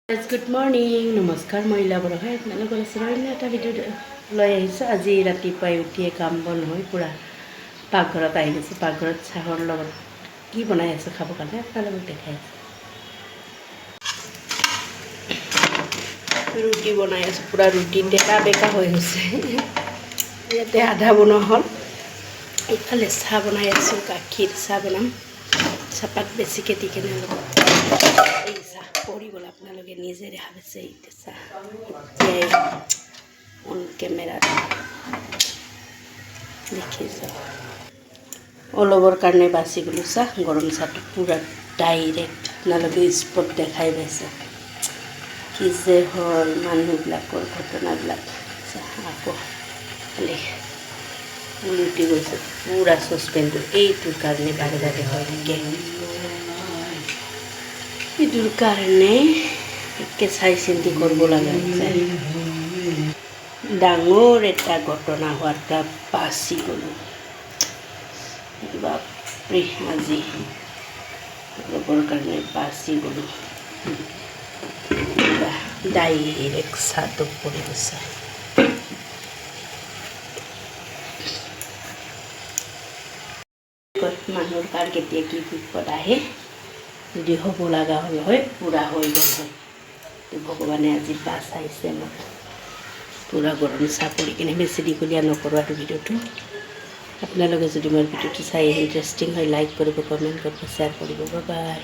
Good morning नमस्कार महिला बर है अपने এটা ভিডিঅ' লৈ আহিছোঁ। আজি ৰাতিপুৱাই উঠিয়ে কাম বন হৈ পূৰা পাকঘৰত আহি গৈছোঁ। পাকঘৰত চাহৰ লগত কি বনাই আছোঁ খাবৰ কাৰণে আপোনালোকক দেখাই আছোঁ। ৰুটি বনাই আছোঁ, পূৰা ৰুটি ডেকা বেকা হৈ গৈছে। ইয়াতে আধা বনোৱা হ'ল, ইফালে চাহ বনাই আছোঁ, গাখীৰ চাহ বনাম। চাহপাত বেছিকৈ দি কিনে অলপ এই চাহ পৰি গ'ল, আপোনালোকে নিজে দেখা পাইছে। এইটো চাহ এতিয়াই অন কেমেৰাত দেখিছোঁ। অলপৰ কাৰণে বাচি গ'লোঁ চাহ। গৰম চাহটো পূৰা ডাইৰেক্ট আপোনালোকে স্পট দেখাই পাইছে। কি যে হয় মানুহবিলাকৰ ঘটনাবিলাক। আকৌ খালি উলটি গৈছে পূৰা চচপেনটো। এইটোৰ কাৰণে বাৰে বাৰে হৈ থাকে, এইটোৰ কাৰণে একে চাই চিন্তি কৰিব লগা হৈছে। ডাঙৰ এটা ঘটনা হোৱাৰ পৰা বাচি গ'লোঁ। বাপৰে, আজি অলপৰ কাৰণে বাচি গ'লোঁ। ডাইৰেক্ট চাহটো পৰি গৈছে। মানুহৰ কাৰ কেতিয়া কি বিপদ আহে, যদি হ'ব লগা হ'ল হয় পূৰা হৈ গ'ল হয়। ভগৱানে আজি বাচাইছে মোক। পূৰা গৰম চাহ পৰি কিনে বেছি দীঘলীয়া নকৰোঁ আৰু ভিডিঅ'টো। আপোনালোকে যদি মোৰ ভিডিঅ'টো চাই ইণ্টাৰেষ্টিং হয় লাইক কৰিব, কমেণ্ট কৰিব, শ্বেয়াৰ কৰিব। Bye bye.